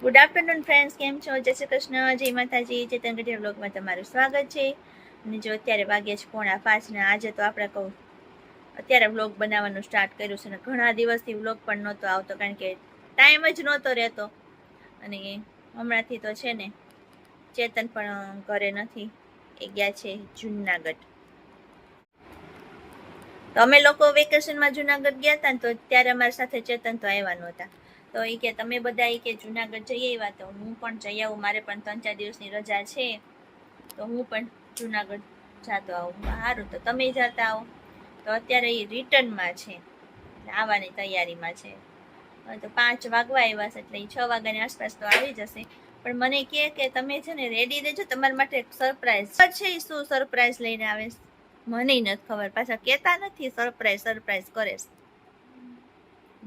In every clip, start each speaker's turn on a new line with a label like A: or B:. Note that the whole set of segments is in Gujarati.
A: ગુડ આફ્ટરનૂન ફ્રેન્ડ્સ, કેમ છો? જય શ્રી કૃષ્ણ, જય માતાજી. ચેતન ગઢિયા બ્લોગમાં તમારું સ્વાગત છે. અને જો અત્યારે વાગ્યા છે 4:45 ને આજે તો આપણે કહું અત્યારે વ્લોગ બનાવવાનું સ્ટાર્ટ કર્યું છે ને ઘણા દિવસથી વ્લોગ પણ નહોતો આવતો કારણ કે ટાઈમ જ નહોતો રહેતો. અને હમણાંથી તો છે ને ચેતન પણ ઘરે નથી, એ ગયા છે જુનાગઢ. તો અમે લોકો વેકેશનમાં જુનાગઢ ગયા હતા ને તો ત્યારે અમારી સાથે ચેતન તો આવ્યા નહોતા. તો એ કે તમે બધા એ કે જુનાગઢ જઈ આવ્યા તો હું પણ જઈ આવું, મારે પણ 3-4 દિવસની રજા છે તો હું પણ જુનાગઢ જાતો આવું. સારું, તો તમે જતા આવો. તો અત્યારે એ રિટર્નમાં છે, આવવાની તૈયારીમાં છે. તો 5 વાગવા આવ્યા છે એટલે 6 વાગ્યાની આસપાસ તો આવી જશે. પણ મને કે તમે છે ને રેડી રહેજો, તમારા માટે એક સરપ્રાઈઝ છે. શું સરપ્રાઈઝ લઈને આવે મને નથી ખબર, પાછા કેતા નથી સરપ્રાઈઝ કરે છે.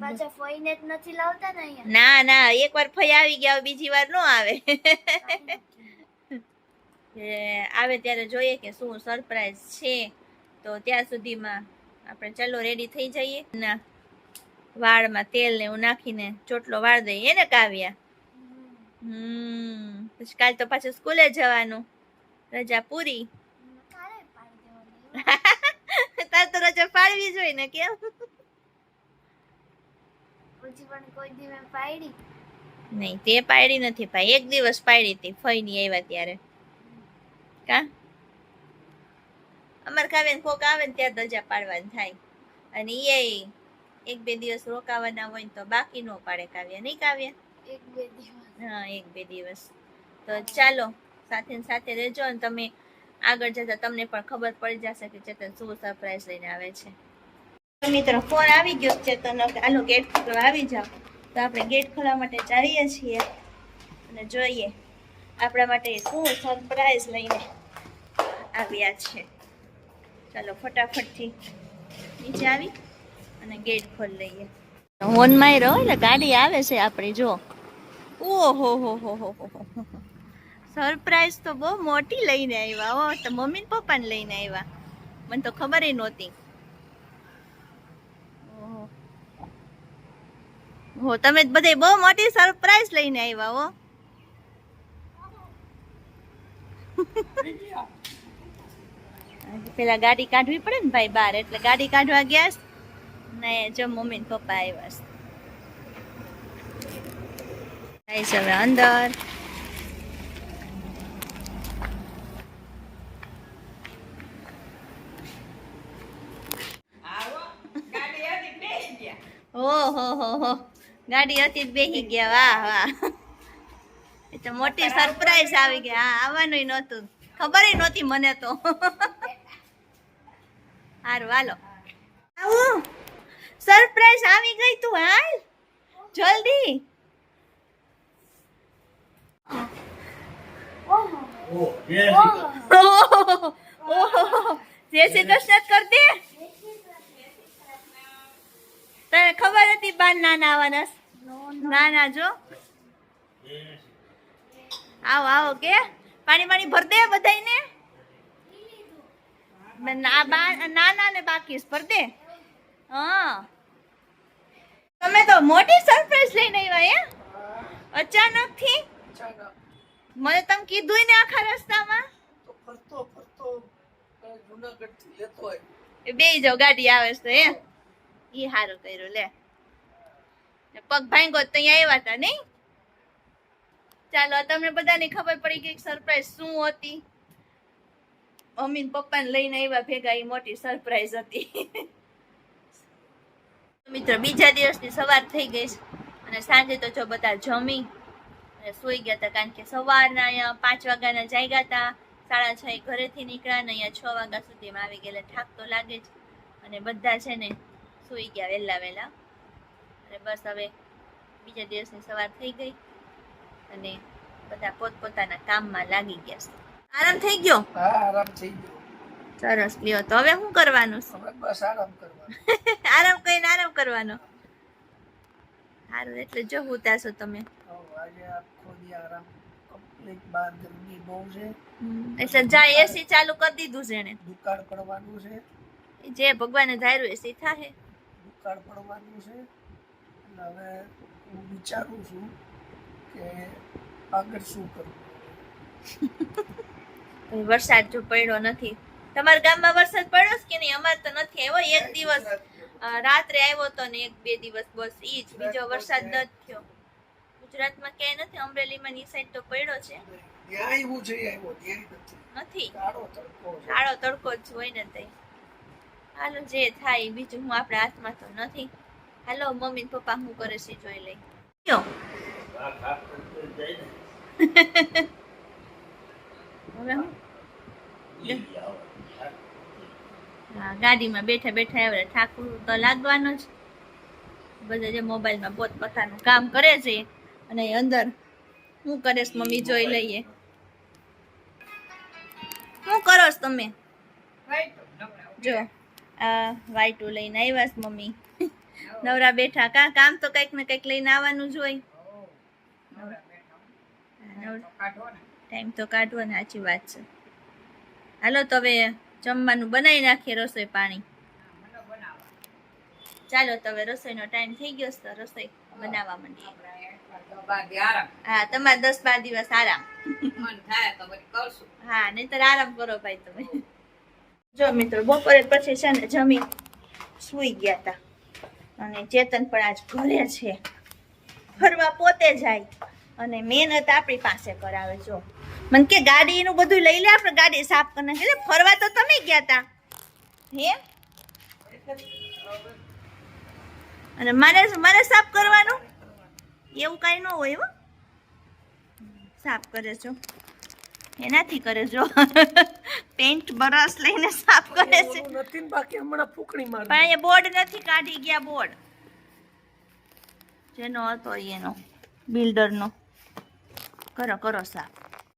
B: પાછા ફોઈને જ નથી લાવતા ને અહીંયા?
A: ના ના, એકવાર ફઈ આવી ગયા બીજી વાર નો આવે. આવે ત્યારે જોઈએ કે શું સરપ્રાઈઝ છે. તો ત્યાં સુધીમાં આપણે ચાલો રેડી થઈ જઈએ. ના, વાળમાં તેલ ને એવું નાખીને ચોટલો વાળ દઈએ ને કાવ્યા. પછી કાલ તો પાછું સ્કૂલે જવાનું, રજા પૂરી. તાર તો રજા પાડવી જોઈએ ને, કેમ?
B: પછી પણ કોઈ દી મેં પાડી
A: નહીં, તે પાડી નથી ભાઈ, એક દિવસ પાડી હતી ફઈ ની આવ્યા ત્યારે. કા અમાર કાવ્ય કોક આવે ને ત્યારે રજા પાડવાની થાય, અને એ 1-2 દિવસ રોકાવાના હોય તો બાકી નો પાડે કાવ્ય. નહીં કાવ્ય?
B: 1-2 દિવસ.
A: હા, 1-2 દિવસ. તો ચાલો સાથે ને સાથે રહેજો અને તમે આગળ જતા તમને પણ ખબર પડી જશે કે ચેતન શું સરપ્રાઈઝ લઈને આવે છે. મિત્રો ફોન આવી ગયો ચેતન, આનો ગેટ ખોલવા આવી જાવ. તો આપણે ગેટ ખોલવા માટે જઈએ છીએ અને જોઈએ આપણા માટે શું સરપ્રાઈઝ લઈને આવ્યા છે. ચાલો ફટાફટથી નીચે આવી અને ગેટ ખોલી લઈએ. હોન માં રહો એટલે ગાડી આવે છે આપણી. જો, ઓહો હો હો હો હો, સરપ્રાઈઝ તો બહુ મોટી લઈને આવ્યા હો. તો મમ્મી ને પપ્પાને લઈને આવ્યા, મને તો ખબર નહોતી. હો, તમે બધે બહુ મોટી સરપ્રાઈઝ લઈને આવ્યા હો. પેલા ગાડી કાઢવી પડે ને ભાઈ બહાર, એટલે ગાડી કાઢવા ગયા ને જો મમ્મી ને પપ્પા આવ્યા છે. હવે અંદર ઓહો, ગાડી હતી બેસી ગયા. વાહ વાહ, એ તો મોટી સરપ્રાઈઝ આવી ગઈ. હા, આવવાનું નહોતું, ખબર નહોતી મને તો. હારું હાલો, આવું સરપ્રાઈઝ આવી ગઈ. તું હાલ જલ્દી. જય શ્રી કૃષ્ણ કર દે. તને ખબર હતી બાર નાના આવવાના? નાના જો આવો કે પાણી ભર દે બધાને. નાના ને બાકી ભર દે. હા, તમે તો મોટી સરપ્રાઈઝ લઈને આવ્યા અચાનક થી. મને તમે કીધું ને આખા રસ્તામાં. બે જાવ, ગાડી આવે છે એ સારું કર્યું. લે, પગ ભાંગો તો અહીંયા આવ્યા હતા નહીં. ચાલો, તમને બધાને ખબર પડી ગઈ સરપ્રાઈઝ શું હતી. મમ્મી ને પપ્પાને લઈને આવ્યા ભેગા, એ મોટી સરપ્રાઈઝ હતી. મિત્રો, બીજા દિવસની સવાર થઈ ગઈ અને સાંજે તો જો બધા જમી અને સુઈ ગયા હતા કારણ કે સવારના અહીંયા 5 વાગ્યાના જાગ્યા હતા. 6:30 ઘરેથી નીકળ્યા ને અહીંયા 6 વાગ્યા સુધીમાં આવી ગયેલા. થાક તો લાગે જ અને બધા છે ને સુઈ ગયા વહેલા. અને બસ હવે બીજા દિવસની સવાર થઈ ગઈ અને બધા પોતપોતાના કામમાં લાગી ગયા છે. આરામ થઈ ગયો?
C: હા, આરામ થઈ ગયો.
A: સરસ. લ્યો, તો હવે શું કરવાનું છે?
C: બસ આરામ કરવાનો.
A: આરામ કરીને આરામ કરવાનો. સારું, એટલે જો ઉતારશો તમે.
C: આજે આખો દી આરામ કમ્પ્લીટ. બહાર ગરમી બહુ છે
A: એટલે જા એસી ચાલુ કરી દીધું છે એને.
C: દુકાળ પડવાનું છે.
A: જે ભગવાને ધાર્યું એસી થાય.
C: દુકાળ પડવાનું છે એટલે હવે હું વિચારું છું કે આગળ શું કરવું.
A: વરસાદ જો પડ્યો નથી. તમારા ગામમાં વરસાદ પડ્યો છે કે નહીં? અમારે તો નથી આવ્યો. એક દિવસ રાત્રે આવ્યો તો ને 1-2 દિવસ બસ ઈ જ. બીજો વરસાદ નથી થયો. ગુજરાતમાં ક્યાંય નથી. અમરેલીમાં ની સાઈડ તો પડ્યો છે.
C: ત્યાં આવ્યું છે, આવ્યો ત્યાં
A: નથી.
C: કાળો તડકો છે.
A: કાળો તડકો જ હોય ને તઈ. હાલો જે થાય બીજું હું આપણા હાથમાં તો નથી. હાલો મમ્મી ને પપ્પા શું કરે છે જોઈ લઈ. કયો હવે હું હા ગાડીમાં બેઠા બેઠા આવે ઠાકુર તો લાગવાનો જ. બધા જે મોબાઈલમાં પોત પોતાનું કામ કરે છે અને અંદર શું કરે છે મમ્મી જોઈ લઈએ. શું કરો છો તમે? જો આ વાઈટું લઈને આવ્યા છે મમ્મી. નવરા બેઠા કામ તો કંઈક ને કંઈક લઈને આવવાનું જ હોય. ટાઈમ તો કાઢવો ને, સાચી વાત છે. હાલો તો હવે જમવાનું બનાવી નાખીએ, રસોઈ પાણી. ચાલો તો હવે રસોઈનો ટાઈમ થઈ ગયો છે તો રસોઈ બનાવવા માંડીએ. હા તમારે 10-12 દિવસ આરામ. હા નહીતર આરામ કરો ભાઈ તમે. જો મિત્રો બપોરે પછી છે ને જમી સુઈ ગયા હતા અને ચેતન પણ આજ ઘરે છે. ફરવા પોતે જાય અને મહેનત આપણી પાસે કરાવે. જો મને કે ગાડીનું બધું લઈ લે, આપણે ગાડી સાફ કરી નાખી. ફરવા તો તમે ગયા તા હે અને મારે સાફ કરવાનું એવું કઈ ન હોય. હો સાફ કરે છો એનાથી કરે છો. પેન્ટ બ્રશ લઈને સાફ કરે છે
C: નથી ને બાકી હમણાં ફૂકણી માર
A: પણ એ બોર્ડ નથી કાઢી ગયા. બોર્ડ જેનો હતો એનો બિલ્ડરનો. કરો સાફ.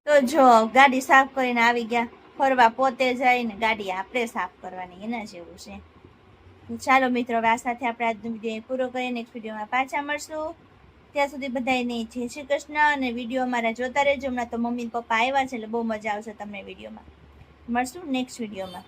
A: તો જો ગાડી સાફ કરીને આવી ગયા. ફરવા પોતે જાય ને ગાડી આપણે સાફ કરવાની, એના જેવું છે. ચાલો મિત્રો હવે આ સાથે આપણે આજનો વિડીયો પૂરો કરીએ. નેક્સ્ટ વિડીયોમાં પાછા મળશું. ત્યાં સુધી બધાને જય શ્રી કૃષ્ણ. અને વિડીયો અમારા જોતા રહેજો. હમણાં તો મમ્મી પપ્પા આવ્યા છે એટલે બહુ મજા આવશે તમને વિડીયોમાં. મળશું નેક્સ્ટ વિડીયોમાં.